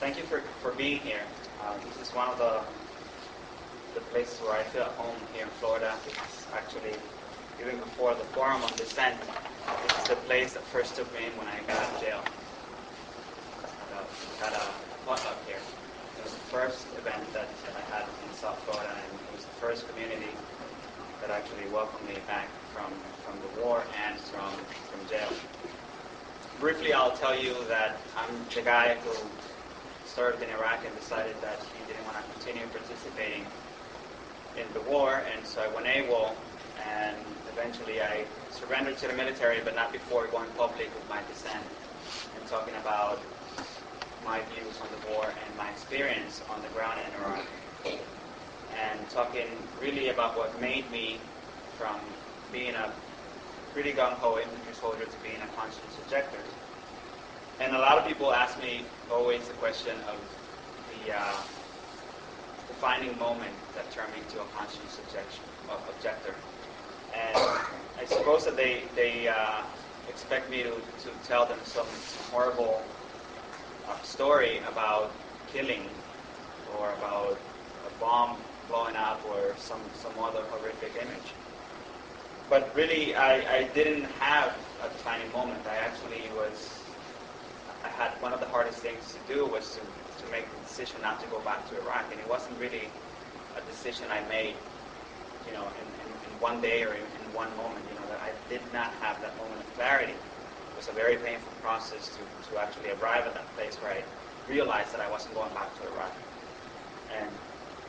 thank you for being here. This is one of the places where I feel at home here in Florida. It's actually, even before the Forum on Dissent, it's the place that first took me in when I got out of jail. Had a potluck here. It was the first event that I had in South Florida, and it was the first community that actually welcomed me back from the war and from jail. Briefly, I'll tell you that I'm the guy who served in Iraq and decided that he didn't want to continue participating in the war, and so I went AWOL, and eventually I surrendered to the military, but not before going public with my dissent and talking about my views on the war and my experience on the ground in Iraq, and talking really about what made me from being a pretty gung-ho infantry soldier to being a conscience objector. And a lot of people ask me always the question of the defining moment that turned me into a conscience objector. And I suppose that they expect me to tell them some horrible story about killing or about a bomb blowing up or some other horrific image. But really, I didn't have a defining moment. I had one of the hardest things to do was to make the decision not to go back to Iraq, and it wasn't really a decision I made, in one day or in one moment. That I did not have that moment of clarity. It was a very painful process to actually arrive at that place where I realized that I wasn't going back to Iraq. And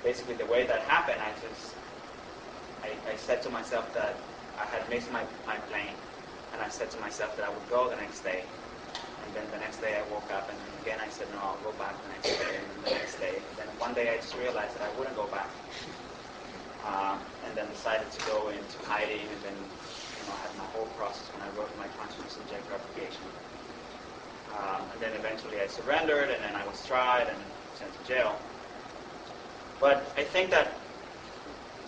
basically, the way that happened, I said to myself that I had missed my plane, and I said to myself that I would go the next day. And then the next day I woke up, and again I said, no, I'll go back the next day, and then the next day. And then one day I just realized that I wouldn't go back. And then decided to go into hiding, and then I had my whole process when I wrote my conscience objector application. And then eventually I surrendered, and then I was tried and sent to jail. But I think that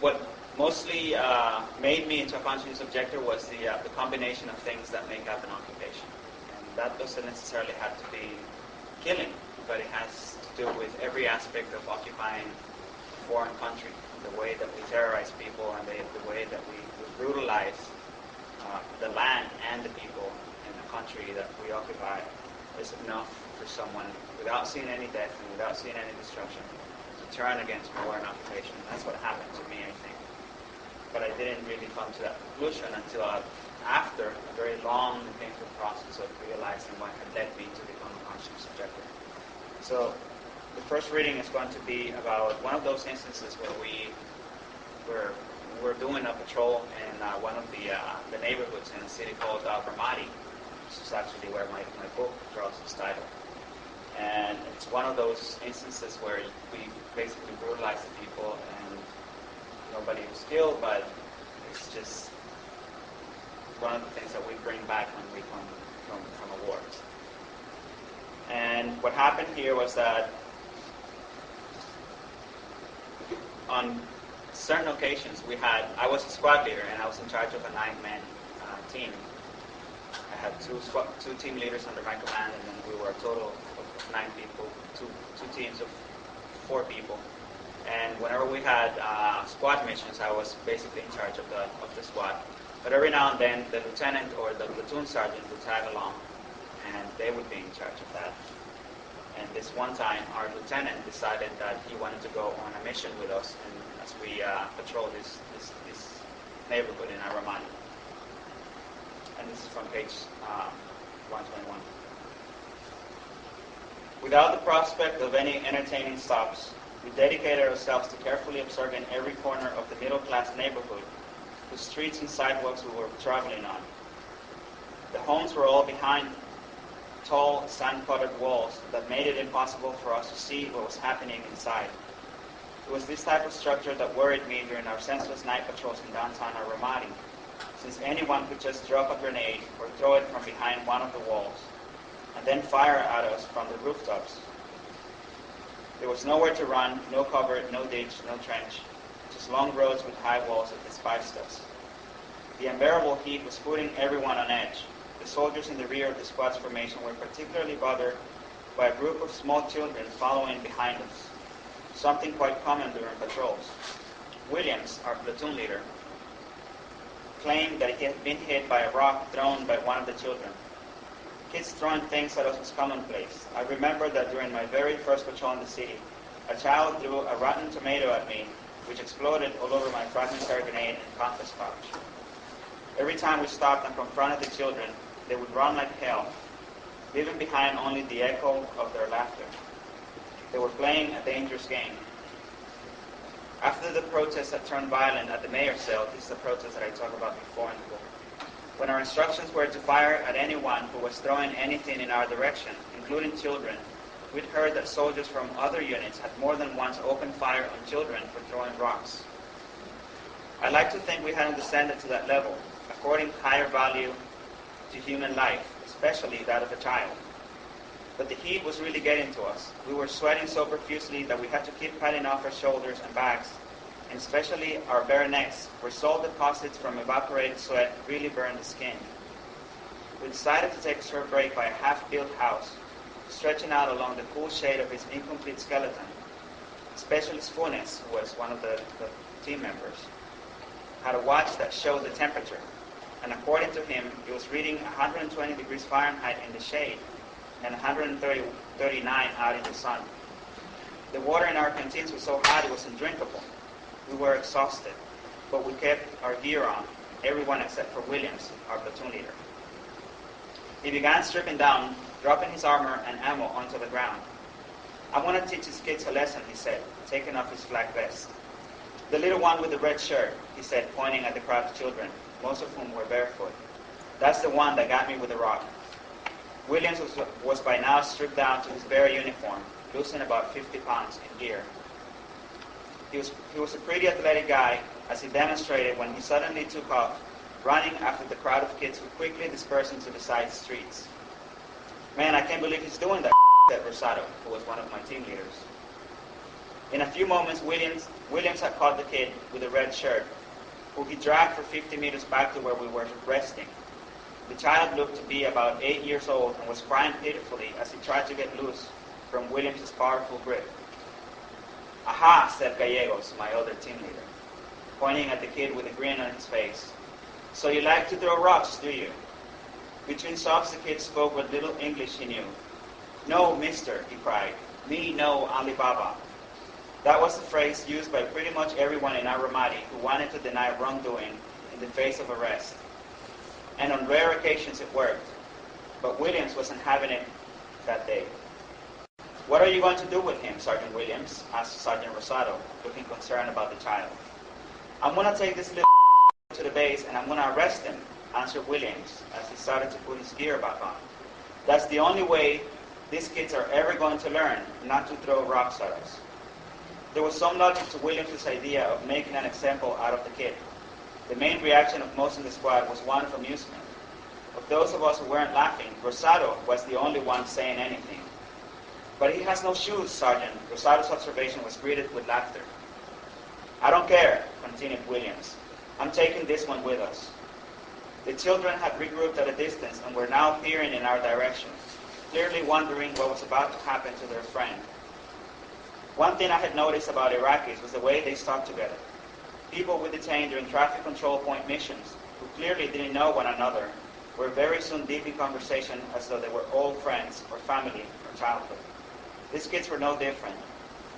what mostly made me into a conscience objector was the combination of things that make up an occupation. That doesn't necessarily have to be killing, but it has to do with every aspect of occupying a foreign country. The way that we terrorize people and the way that we brutalize the land and the people in the country that we occupy is enough for someone, without seeing any death and without seeing any destruction, to turn against war and occupation. That's what happened to me, I think. But I didn't really come to that conclusion until after a very long and painful process of realizing what had led me to become a conscience objector. So the first reading is going to be about one of those instances where we're doing a patrol in one of the neighborhoods in a city called Ar Ramadi. This is actually where my book draws its title. And it's one of those instances where we basically brutalize the people and nobody was killed, but it's just one of the things that we bring back when we come from a war. And what happened here was that on certain occasions I was a squad leader and I was in charge of a 9-man team. I had two team leaders under my command, and then we were a total of 9 people, two teams of 4 people. And whenever we had squad missions, I was basically in charge of the squad. But every now and then, the lieutenant or the platoon sergeant would tag along, and they would be in charge of that. And this one time, our lieutenant decided that he wanted to go on a mission with us, and as we patrolled this neighborhood in Ar Ramadi. And this is from page 121. Without the prospect of any entertaining stops, we dedicated ourselves to carefully observing every corner of the middle-class neighborhood, whose streets and sidewalks we were traveling on. The homes were all behind tall, sand-covered walls that made it impossible for us to see what was happening inside. It was this type of structure that worried me during our senseless night patrols in downtown Ar Ramadi, since anyone could just drop a grenade or throw it from behind one of the walls, and then fire at us from the rooftops. There was nowhere to run, no cover, no ditch, no trench, just long roads with high walls that despised us. The unbearable heat was putting everyone on edge. The soldiers in the rear of the squad's formation were particularly bothered by a group of small children following behind us, something quite common during patrols. Williams, our platoon leader, claimed that he had been hit by a rock thrown by one of the children. Kids throwing things at us was commonplace. I remember that during my very first patrol in the city, a child threw a rotten tomato at me, which exploded all over my fragmentary grenade and compass pouch. Every time we stopped and confronted the children, they would run like hell, leaving behind only the echo of their laughter. They were playing a dangerous game. After the protests had turned violent at the mayor's cell, this is the protest that I talked about before in the book, when our instructions were to fire at anyone who was throwing anything in our direction, including children, we'd heard that soldiers from other units had more than once opened fire on children for throwing rocks. I like to think we hadn't descended to that level, according higher value to human life, especially that of a child. But the heat was really getting to us. We were sweating so profusely that we had to keep patting off our shoulders and backs, and especially our bare necks, where salt deposits from evaporated sweat really burned the skin. We decided to take a short break by a half-built house, stretching out along the cool shade of its incomplete skeleton. Specialist Funes, who was one of the team members, had a watch that showed the temperature, and according to him, it was reading 120 degrees Fahrenheit in the shade and 139 out in the sun. The water in our canteens was so hot it was undrinkable. We were exhausted, but we kept our gear on, everyone except for Williams, our platoon leader. He began stripping down, dropping his armor and ammo onto the ground. "I want to teach his kids a lesson," he said, taking off his black vest. "The little one with the red shirt," he said, pointing at the crowd of children, most of whom were barefoot. "That's the one that got me with the rock." Williams was by now stripped down to his bare uniform, losing about 50 pounds in gear. He was a pretty athletic guy, as he demonstrated when he suddenly took off, running after the crowd of kids who quickly dispersed into the side streets. "Man, I can't believe he's doing that," said Rosado, who was one of my team leaders. In a few moments, Williams had caught the kid with the red shirt, who he dragged for 50 meters back to where we were resting. The child looked to be about 8 years old and was crying pitifully as he tried to get loose from Williams' powerful grip. "Aha," said Gallegos, my other team leader, pointing at the kid with a grin on his face. "So you like to throw rocks, do you?" Between sobs, the kid spoke what little English he knew. "No, mister," he cried. "Me no Alibaba." That was the phrase used by pretty much everyone in Ar Ramadi who wanted to deny wrongdoing in the face of arrest. And on rare occasions it worked. But Williams wasn't having it that day. "What are you going to do with him, Sergeant Williams?" asked Sergeant Rosado, looking concerned about the child. "I'm going to take this little to the base and I'm going to arrest him," answered Williams as he started to put his gear back on. "That's the only way these kids are ever going to learn not to throw rocks at us." There was some logic to Williams' idea of making an example out of the kid. The main reaction of most in the squad was one of amusement. Of those of us who weren't laughing, Rosado was the only one saying anything. "But he has no shoes, Sergeant." Rosado's observation was greeted with laughter. "I don't care," continued Williams. "I'm taking this one with us." The children had regrouped at a distance and were now peering in our direction, clearly wondering what was about to happen to their friend. One thing I had noticed about Iraqis was the way they stuck together. People we detained during traffic control point missions, who clearly didn't know one another, were very soon deep in conversation as though they were old friends or family from childhood. These kids were no different.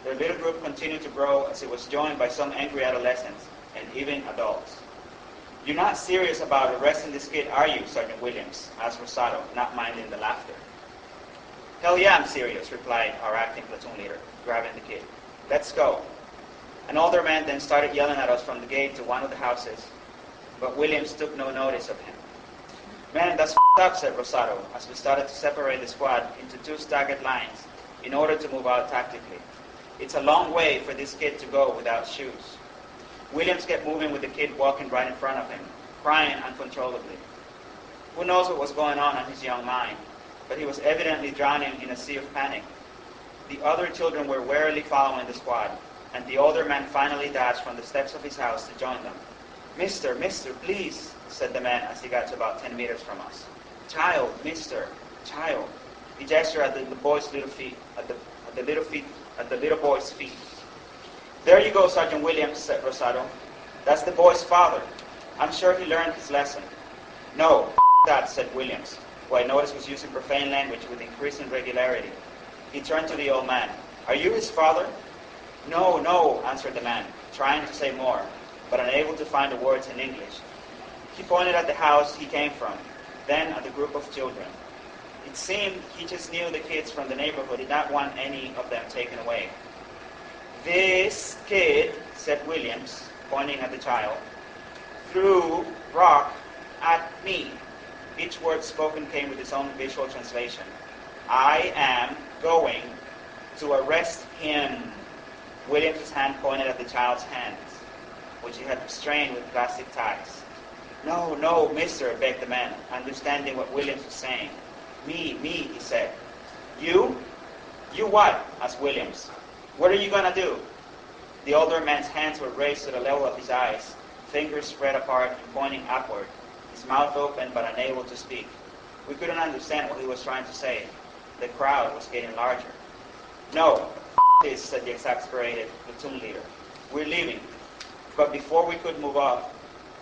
Their little group continued to grow as it was joined by some angry adolescents and even adults. "You're not serious about arresting this kid, are you, Sergeant Williams?" asked Rosado, not minding the laughter. "Hell yeah, I'm serious," replied our acting platoon leader, grabbing the kid. "Let's go." An older man then started yelling at us from the gate to one of the houses, but Williams took no notice of him. "Man, that's f***ed up," said Rosado, as we started to separate the squad into two staggered lines in order to move out tactically. "It's a long way for this kid to go without shoes." Williams kept moving with the kid walking right in front of him, crying uncontrollably. Who knows what was going on in his young mind, but he was evidently drowning in a sea of panic. The other children were warily following the squad, and the older man finally dashed from the steps of his house to join them. Mister, please," said the man as he got to about 10 meters from us. "Child, mister, child." He gestured at the boy's little feet, at the little boy's feet. "There you go, Sergeant Williams," said Rosado. "That's the boy's father. I'm sure he learned his lesson." "No, that," said Williams, who I noticed was using profane language with increasing regularity. He turned to the old man. "Are you his father?" "No, no," answered the man, trying to say more, but unable to find the words in English. He pointed at the house he came from, then at the group of children. It seemed he just knew the kids from the neighborhood, did not want any of them taken away. "This kid," said Williams, pointing at the child, "threw rock at me." Each word spoken came with its own visual translation. "I am going to arrest him." Williams' hand pointed at the child's hands, which he had restrained with plastic ties. "No, no, mister," begged the man, understanding what Williams was saying. Me, he said. "You? You what?" asked Williams. "What are you going to do?" The older man's hands were raised to the level of his eyes, fingers spread apart and pointing upward, his mouth open but unable to speak. We couldn't understand what he was trying to say. The crowd was getting larger. "No, this," said the exasperated platoon leader. "We're leaving." But before we could move off,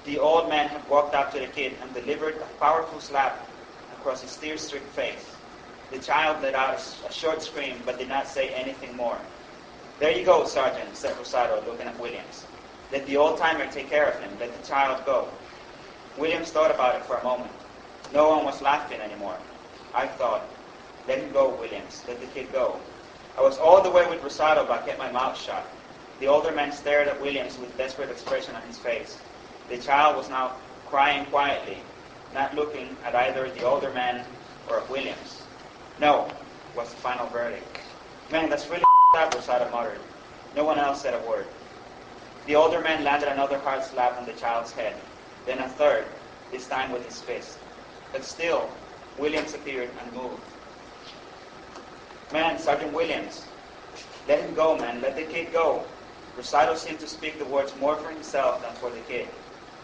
the old man had walked up to the kid and delivered a powerful slap across his tear-streaked face. The child let out a short scream but did not say anything more. "There you go, Sergeant," said Rosado, looking at Williams. "Let the old-timer take care of him. Let the child go." Williams thought about it for a moment. No one was laughing anymore. I thought, "Let him go, Williams. Let the kid go." I was all the way with Rosado, but I kept my mouth shut. The older man stared at Williams with desperate expression on his face. The child was now crying quietly, not looking at either the older man or at Williams. "No," was the final verdict. "Man, that's really up," Rosado muttered. No one else said a word. The older man landed another hard slap on the child's head, then a third, this time with his fist. But still, Williams appeared unmoved. "Man, Sergeant Williams, let him go, man. Let the kid go." Rosado seemed to speak the words more for himself than for the kid.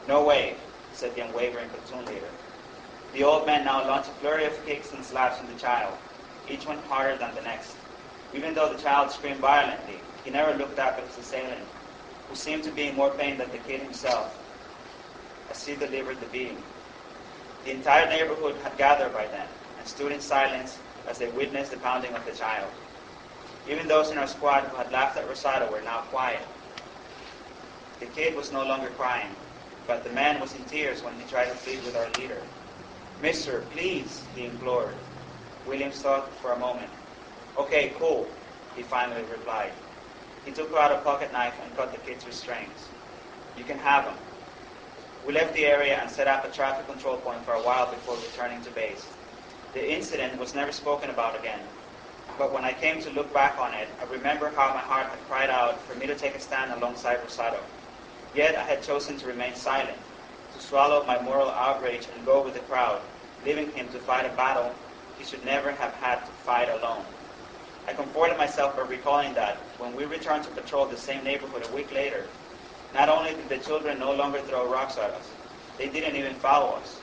"No way," said the unwavering platoon leader. The old man now launched a flurry of kicks and slaps on the child, each one harder than the next. Even though the child screamed violently, he never looked up at his assailant, who seemed to be in more pain than the kid himself, as he delivered the beating. The entire neighborhood had gathered by then, and stood in silence as they witnessed the pounding of the child. Even those in our squad who had laughed at Rosado were now quiet. The kid was no longer crying, but the man was in tears when he tried to plead with our leader. "Mister, please," he implored. Williams thought for a moment. "Okay, cool," he finally replied. He took out a pocket knife and cut the kid's restraints. "You can have him." We left the area and set up a traffic control point for a while before returning to base. The incident was never spoken about again, but when I came to look back on it, I remember how my heart had cried out for me to take a stand alongside Rosado. Yet I had chosen to remain silent, to swallow my moral outrage and go with the crowd, leaving him to fight a battle he should never have had to fight alone. I comforted myself by recalling that, when we returned to patrol the same neighborhood a week later, not only did the children no longer throw rocks at us, they didn't even follow us.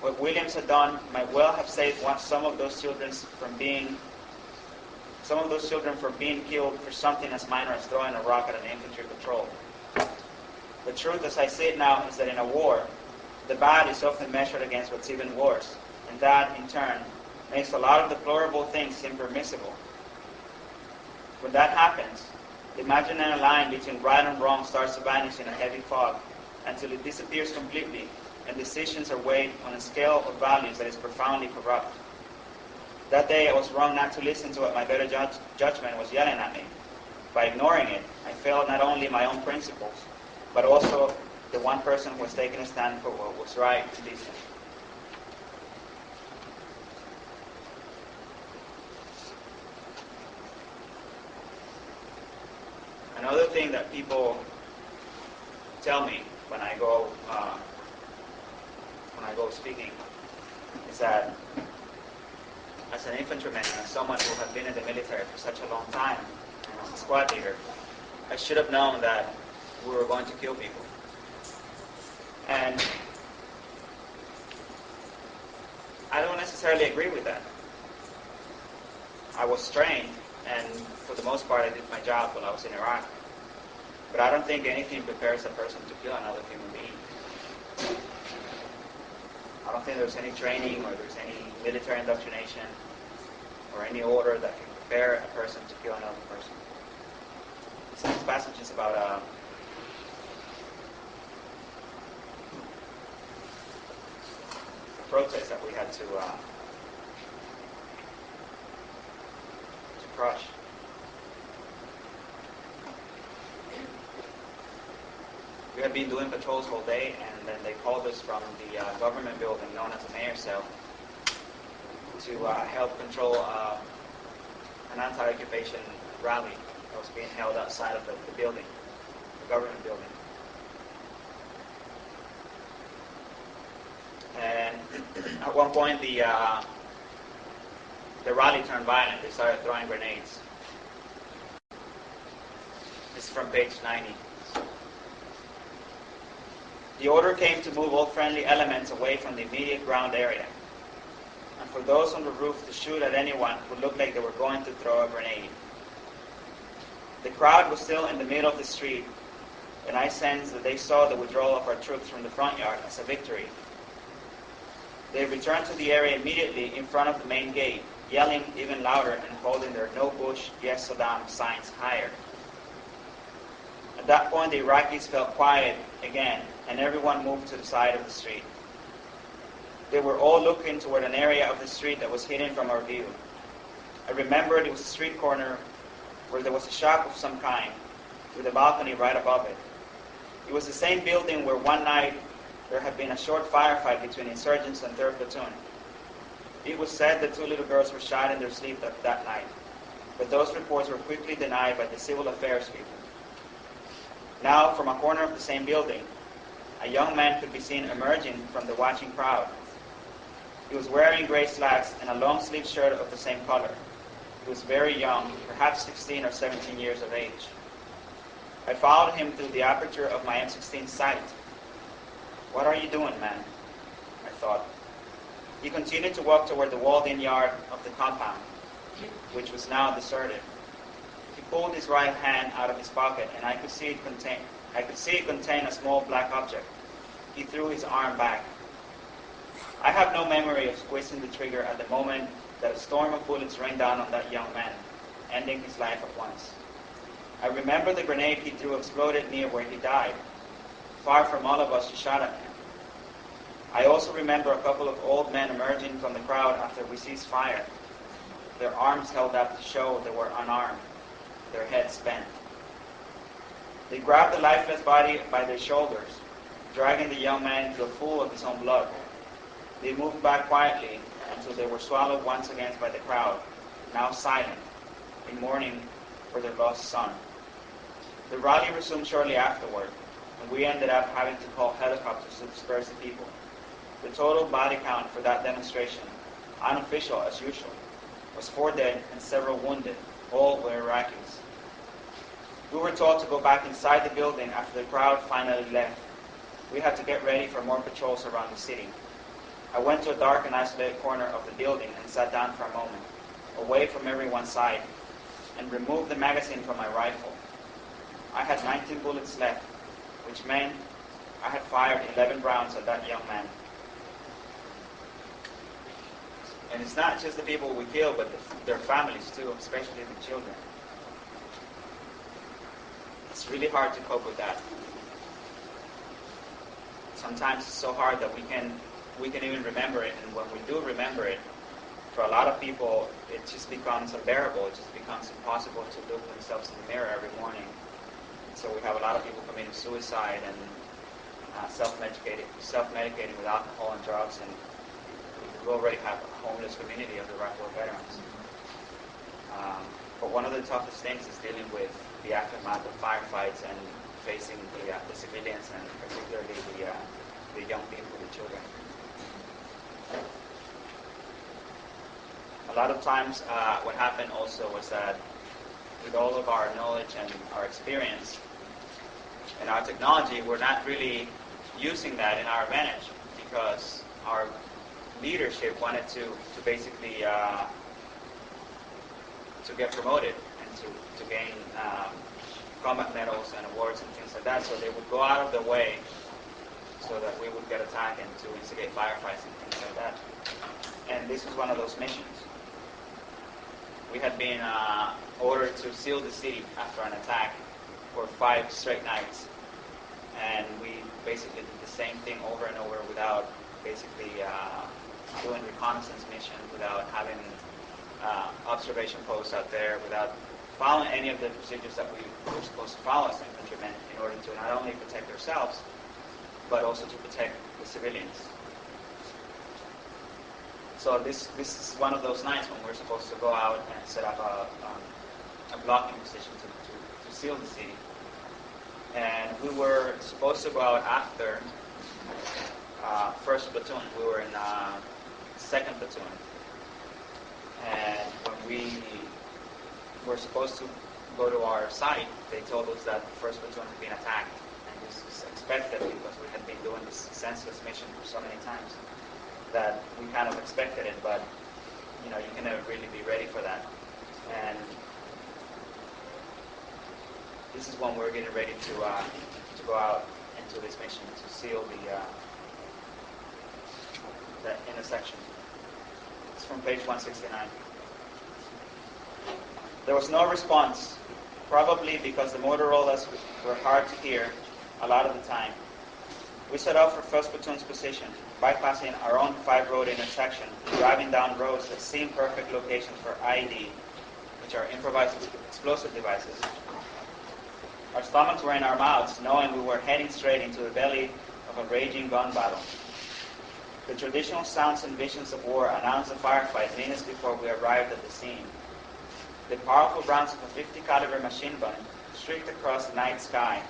What Williams had done might well have saved some of those children from being killed for something as minor as throwing a rock at an infantry patrol. The truth as I see it now is that in a war, the bad is often measured against what's even worse, and that, in turn, makes a lot of deplorable things seem permissible. When that happens, the imaginary line between right and wrong starts to vanish in a heavy fog until it disappears completely, and decisions are weighed on a scale of values that is profoundly corrupt. That day I was wrong not to listen to what my better judgment was yelling at me. By ignoring it, I failed not only my own principles, but also the one person who was taking a stand for what was right and decent. Another thing that people tell me when I go speaking is that as an infantryman and as someone who had been in the military for such a long time, and as a squad leader, I should have known that we were going to kill people. And I don't necessarily agree with that. I was trained, and for the most part I did my job while I was in Iraq. But I don't think anything prepares a person to kill another human being. I don't think there's any training or there's any military indoctrination or any order that can prepare a person to kill another person. This next passage is about a protest that we had to crush. We had been doing patrols all day, and then they called us from the government building known as the mayor's cell to help control an anti-occupation rally that was being held outside of the building, the government building. And at one point, the rally turned violent. They started throwing grenades. This is from page 90. The order came to move all friendly elements away from the immediate ground area, and for those on the roof to shoot at anyone who looked like they were going to throw a grenade. The crowd was still in the middle of the street, and I sensed that they saw the withdrawal of our troops from the front yard as a victory. They returned to the area immediately in front of the main gate, yelling even louder and holding their "No Bush, Yes Saddam" signs higher. At that point, the Iraqis felt quiet again, and everyone moved to the side of the street. They were all looking toward an area of the street that was hidden from our view. I remembered it was a street corner where there was a shop of some kind, with a balcony right above it. It was the same building where one night there had been a short firefight between insurgents and 3rd Platoon. It was said that 2 little girls were shot in their sleep that night, but those reports were quickly denied by the civil affairs people. Now, from a corner of the same building, a young man could be seen emerging from the watching crowd. He was wearing gray slacks and a long-sleeved shirt of the same color. He was very young, perhaps 16 or 17 years of age. I followed him through the aperture of my M16 sight. "What are you doing, man?" I thought. He continued to walk toward the walled-in yard of the compound, which was now deserted. He pulled his right hand out of his pocket, and I could see it contain a small black object. He threw his arm back. I have no memory of squeezing the trigger at the moment that a storm of bullets rained down on that young man, ending his life at once. I remember the grenade he threw exploded near where he died, far from all of us who shot at him. I also remember a couple of old men emerging from the crowd after we ceased fire, their arms held up to show they were unarmed, their heads bent. They grabbed the lifeless body by their shoulders, dragging the young man into a pool of his own blood. They moved back quietly until they were swallowed once again by the crowd, now silent, in mourning for their lost son. The rally resumed shortly afterward, and we ended up having to call helicopters to disperse the people. The total body count for that demonstration, unofficial as usual, was 4 dead and several wounded, all were Iraqis. We were told to go back inside the building after the crowd finally left. We had to get ready for more patrols around the city. I went to a dark and isolated corner of the building and sat down for a moment, away from everyone's sight, and removed the magazine from my rifle. I had 19 bullets left, which meant I had fired 11 rounds at that young man. And it's not just the people we kill, but their families too, especially the children. It's really hard to cope with that. Sometimes it's so hard that we can even remember it, and when we do remember it, for a lot of people, it just becomes unbearable. It just becomes impossible to look themselves in the mirror every morning. So we have a lot of people committing suicide and self-medicating with alcohol and drugs, and we already have a homeless community of Iraq War veterans. But one of the toughest things is dealing with the aftermath of firefights and facing the civilians, and particularly the young people, the children. A lot of times what happened also was that with all of our knowledge and our experience and our technology, we're not really using that in our advantage, because our leadership wanted to basically to get promoted and to gain combat medals and awards and things like that. So they would go out of their way so that we would get attacked and to instigate firefights and things like that. And this was one of those missions. We had been ordered to seal the city after an attack for 5 straight nights. And we basically did the same thing over and over without basically doing reconnaissance missions, without having observation posts out there, without following any of the procedures that we were supposed to follow as infantrymen in order to not only protect ourselves, but also to protect the civilians. So this is one of those nights when we're supposed to go out and set up a blocking position to seal the city. And we were supposed to go out after first platoon. We were in second platoon. And when we were supposed to go to our site, they told us that the first platoon had been attacked. And this was expected because we had been doing this senseless mission for so many times that we kind of expected it, but you can never really be ready for that. And this is when we're getting ready to go out into this mission to seal the intersection. It's from page 169. There was no response, probably because the Motorola's were hard to hear a lot of the time. We set off for first platoon's position, bypassing our own 5-road intersection, driving down roads that seem perfect locations for IED, which are improvised explosive devices. Our stomachs were in our mouths, knowing we were heading straight into the belly of a raging gun battle. The traditional sounds and visions of war announced the firefight minutes before we arrived at the scene. The powerful rounds of a 50 caliber machine gun streaked across the night sky,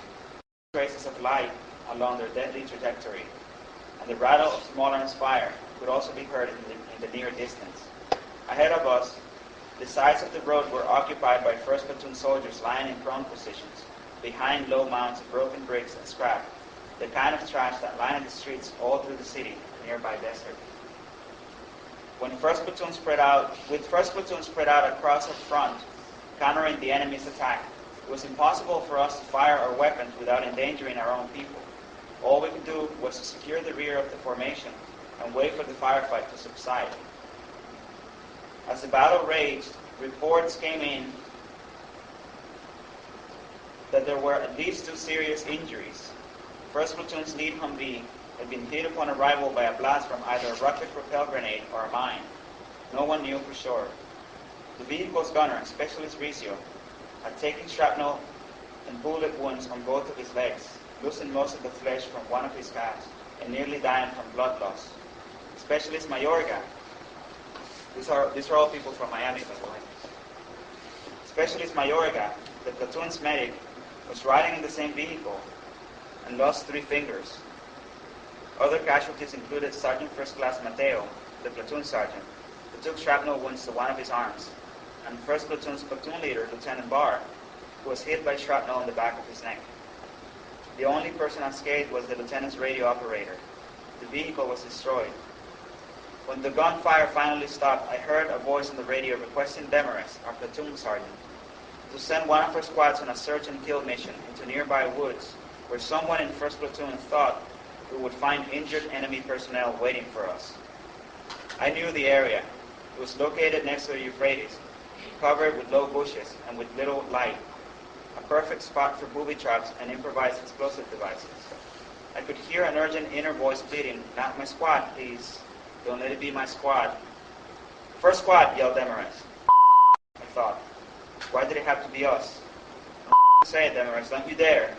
traces of light along their deadly trajectory, and the rattle of small arms fire could also be heard in the near distance. Ahead of us, the sides of the road were occupied by first platoon soldiers lying in prone positions, behind low mounds of broken bricks and scrap, the kind of trash that lined the streets all through the city, nearby desert. With first platoon spread out across our front, countering the enemy's attack, it was impossible for us to fire our weapons without endangering our own people. All we could do was to secure the rear of the formation and wait for the firefight to subside. As the battle raged, reports came in that there were at least 2 serious injuries. First platoon's lead Humvee had been hit upon arrival by a blast from either a rocket propelled grenade or a mine. No one knew for sure. The vehicle's gunner, Specialist Ricio, had taken shrapnel and bullet wounds on both of his legs, losing most of the flesh from one of his calves, and nearly dying from blood loss. Specialist Mayorga, these are all people from Miami, by the way. Specialist Mayorga, the platoon's medic, was riding in the same vehicle and lost 3 fingers. Other casualties included Sergeant First Class Mateo, the platoon sergeant, who took shrapnel wounds to one of his arms, and First Platoon's platoon leader, Lieutenant Barr, who was hit by shrapnel in the back of his neck. The only person unscathed was the lieutenant's radio operator. The vehicle was destroyed. When the gunfire finally stopped, I heard a voice on the radio requesting Demarest, our platoon sergeant, to send one of our squads on a search and kill mission into nearby woods where someone in First Platoon thought we would find injured enemy personnel waiting for us. I knew the area. It was located next to the Euphrates, covered with low bushes and with little light, a perfect spot for booby traps and improvised explosive devices. I could hear an urgent inner voice pleading, "Not my squad, please. Don't let it be my squad." "First squad," yelled Demarest. I thought, why did it have to be us? "Don't say it, Demarest, don't you dare.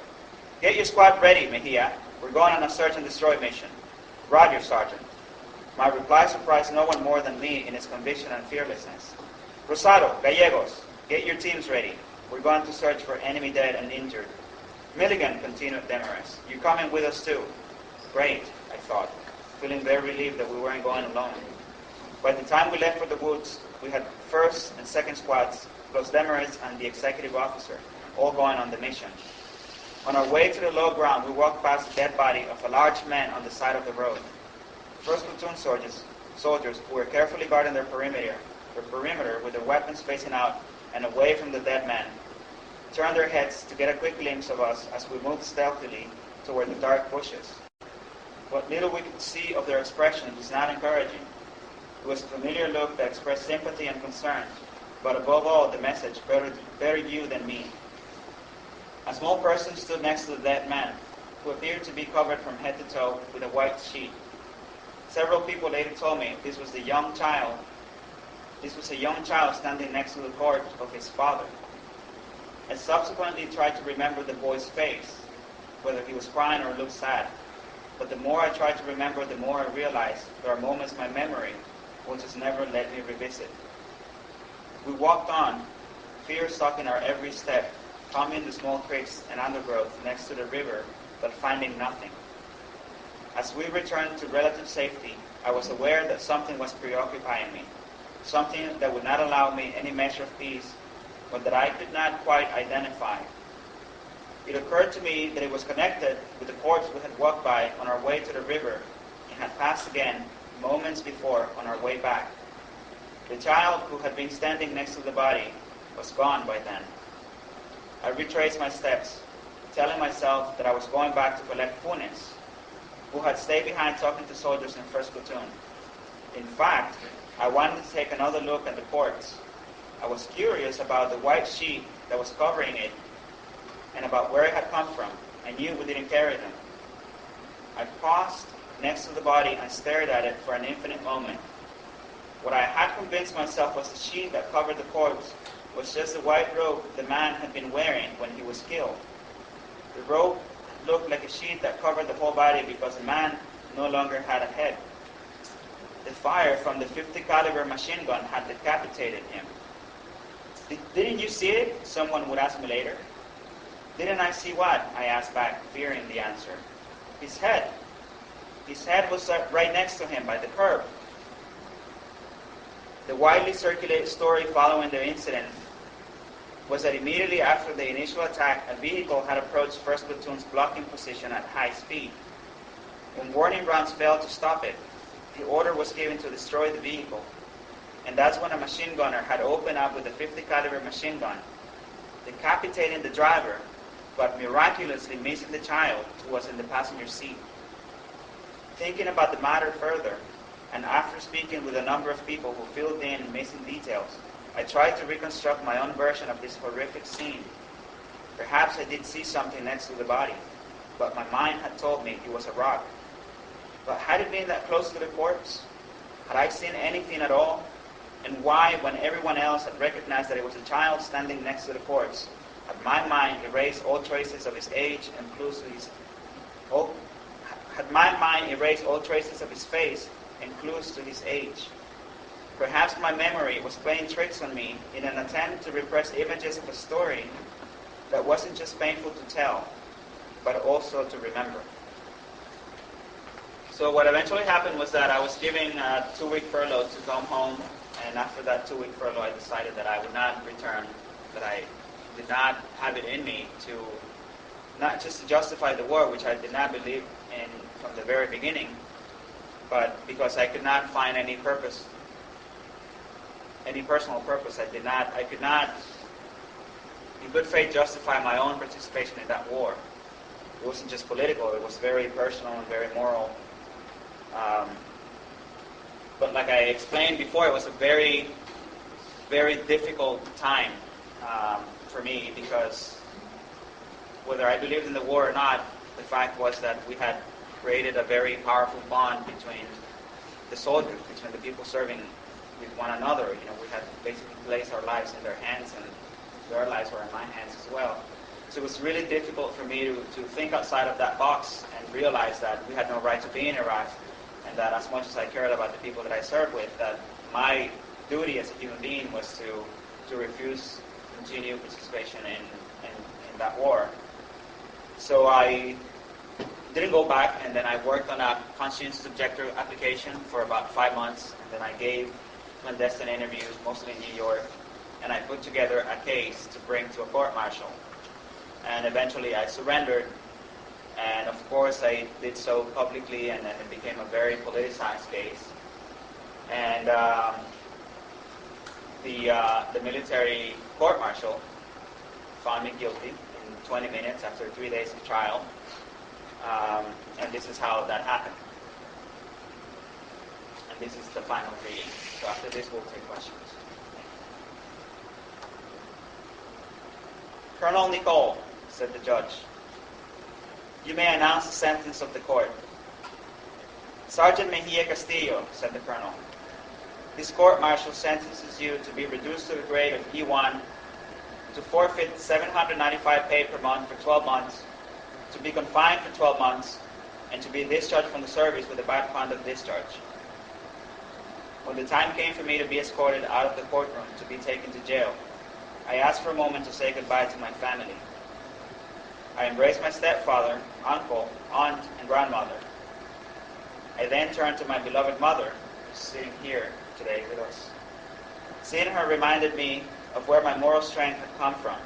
Get your squad ready, Mejia. We're going on a search and destroy mission." "Roger, Sergeant." My reply surprised no one more than me in its conviction and fearlessness. "Rosado, Gallegos, get your teams ready. We're going to search for enemy dead and injured." "Milligan," continued Demarest, "you're coming with us too." Great, I thought, feeling very relieved that we weren't going alone. By the time we left for the woods, we had first and second squads, plus Demarest and the executive officer, all going on the mission. On our way to the low ground, we walked past the dead body of a large man on the side of the road. First platoon soldiers who were carefully guarding their perimeter with their weapons facing out, and away from the dead man, turned their heads to get a quick glimpse of us as we moved stealthily toward the dark bushes. What little we could see of their expression was not encouraging. It was a familiar look that expressed sympathy and concern, but above all the message, better you than me. A small person stood next to the dead man, who appeared to be covered from head to toe with a white sheet. Several people later told me this was a young child standing next to the corpse of his father. I subsequently tried to remember the boy's face, whether he was crying or looked sad. But the more I tried to remember, the more I realized there are moments in my memory will just never let me revisit. We walked on, fear stalking our every step, combing the small creeks and undergrowth next to the river, but finding nothing. As we returned to relative safety, I was aware that something was preoccupying me, something that would not allow me any measure of peace, but that I could not quite identify. It occurred to me that it was connected with the corpse we had walked by on our way to the river and had passed again moments before on our way back. The child who had been standing next to the body was gone by then. I retraced my steps, telling myself that I was going back to collect punes, who had stayed behind talking to soldiers in 1st Platoon. In fact, I wanted to take another look at the corpse. I was curious about the white sheet that was covering it and about where it had come from. I knew we didn't carry them. I paused next to the body and stared at it for an infinite moment. What I had convinced myself was the sheet that covered the corpse was just the white robe the man had been wearing when he was killed. The robe looked like a sheet that covered the whole body because the man no longer had a head. The fire from the .50 caliber machine gun had decapitated him. Didn't you see it? Someone would ask me later. Didn't I see what? I asked back, fearing the answer. His head. His head was right next to him by the curb. The widely circulated story following the incident was that immediately after the initial attack, a vehicle had approached 1st Platoon's blocking position at high speed. When warning rounds failed to stop it, the order was given to destroy the vehicle. And that's when a machine gunner had opened up with a .50 caliber machine gun, decapitating the driver, but miraculously missing the child who was in the passenger seat. Thinking about the matter further, and after speaking with a number of people who filled in missing details, I tried to reconstruct my own version of this horrific scene. Perhaps I did see something next to the body, but my mind had told me it was a rock. But had it been that close to the corpse? Had I seen anything at all? And why, when everyone else had recognized that it was a child standing next to the corpse, had my mind erased all traces of his age and clues to his... had my mind erased all traces of his face and clues to his age? Perhaps my memory was playing tricks on me in an attempt to repress images of a story that wasn't just painful to tell, but also to remember. So what eventually happened was that I was given a 2-week furlough to come home, and after that 2-week furlough I decided that I would not return, that I did not have it in me to, not just to justify the war, which I did not believe in from the very beginning, but because I could not find any purpose, any personal purpose. I could not, in good faith, justify my own participation in that war. It wasn't just political, it was very personal and very moral. But like I explained before, it was a very, very difficult time for me, because whether I believed in the war or not, the fact was that we had created a very powerful bond between the soldiers, between the people serving with one another. You know, we had basically placed our lives in their hands, and their lives were in my hands as well. So it was really difficult for me to think outside of that box and realize that we had no right to be in Iraq, and that as much as I cared about the people that I served with, that my duty as a human being was to refuse continued participation in that war. So I didn't go back, and then I worked on a conscientious objector application for about 5 months, and then I gave clandestine interviews, mostly in New York, and I put together a case to bring to a court-martial. And eventually I surrendered, and of course I did so publicly, and then it became a very politicized case. And the military court-martial found me guilty in 20 minutes after 3 days of trial. And this is how that happened. And this is the final reading. So after this, we'll take questions. Colonel Nicole, said the judge, you may announce the sentence of the court. Sergeant Mejia Castillo, said the colonel, this court-martial sentences you to be reduced to the grade of E1, to forfeit 795 pay per month for 12 months, to be confined for 12 months, and to be discharged from the service with a bad conduct discharge. When the time came for me to be escorted out of the courtroom to be taken to jail, I asked for a moment to say goodbye to my family. I embraced my stepfather, uncle, aunt, and grandmother. I then turned to my beloved mother, who's sitting here today with us. Seeing her reminded me of where my moral strength had come from.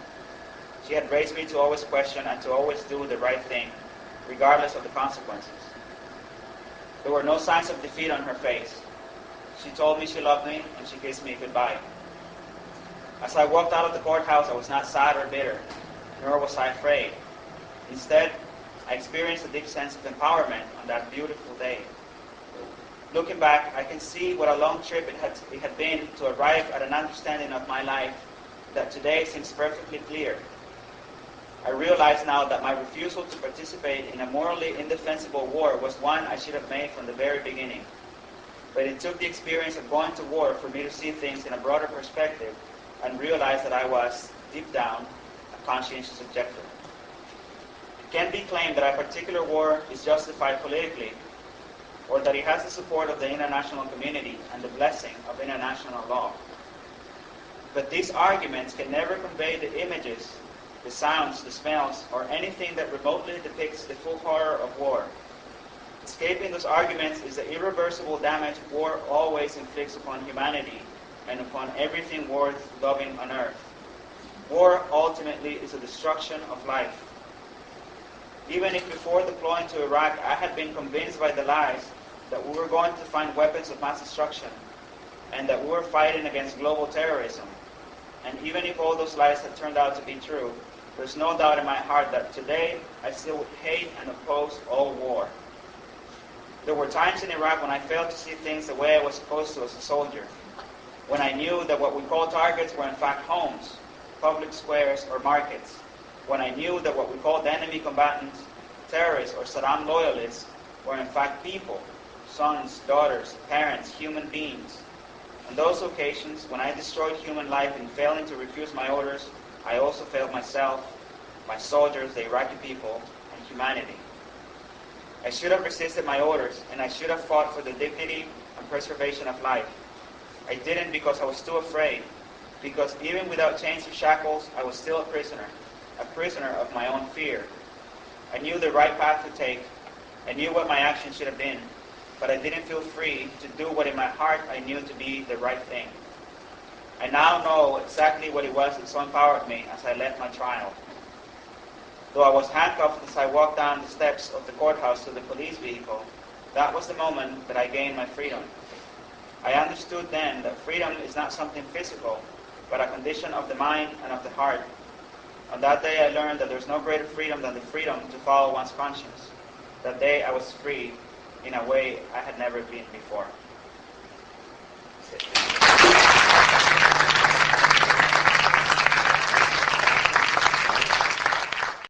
She had raised me to always question and to always do the right thing, regardless of the consequences. There were no signs of defeat on her face. She told me she loved me, and she kissed me goodbye. As I walked out of the courthouse, I was not sad or bitter, nor was I afraid. Instead, I experienced a deep sense of empowerment on that beautiful day. Looking back, I can see what a long trip it had been to arrive at an understanding of my life that today seems perfectly clear. I realize now that my refusal to participate in a morally indefensible war was one I should have made from the very beginning. But it took the experience of going to war for me to see things in a broader perspective and realize that I was, deep down, a conscientious objector. It can't be claimed that a particular war is justified politically, or that it has the support of the international community and the blessing of international law. But these arguments can never convey the images, the sounds, the smells, or anything that remotely depicts the full horror of war. Escaping those arguments is the irreversible damage war always inflicts upon humanity and upon everything worth loving on earth. War ultimately is a destruction of life. Even if before deploying to Iraq I had been convinced by the lies that we were going to find weapons of mass destruction and that we were fighting against global terrorism, and even if all those lies had turned out to be true, there's no doubt in my heart that today I still would hate and oppose all war. There were times in Iraq when I failed to see things the way I was supposed to as a soldier, when I knew that what we call targets were in fact homes, public squares, or markets, when I knew that what we called enemy combatants, terrorists, or Saddam loyalists were in fact people, sons, daughters, parents, human beings. On those occasions, when I destroyed human life in failing to refuse my orders, I also failed myself, my soldiers, the Iraqi people, and humanity. I should have resisted my orders, and I should have fought for the dignity and preservation of life. I didn't because I was too afraid, because even without chains or shackles, I was still a prisoner of my own fear. I knew the right path to take. I knew what my actions should have been, but I didn't feel free to do what in my heart I knew to be the right thing. I now know exactly what it was that so empowered me as I left my trial. Though I was handcuffed as I walked down the steps of the courthouse to the police vehicle, that was the moment that I gained my freedom. I understood then that freedom is not something physical, but a condition of the mind and of the heart. On that day I learned that there's no greater freedom than the freedom to follow one's conscience. That day I was free in a way I had never been before. That's it.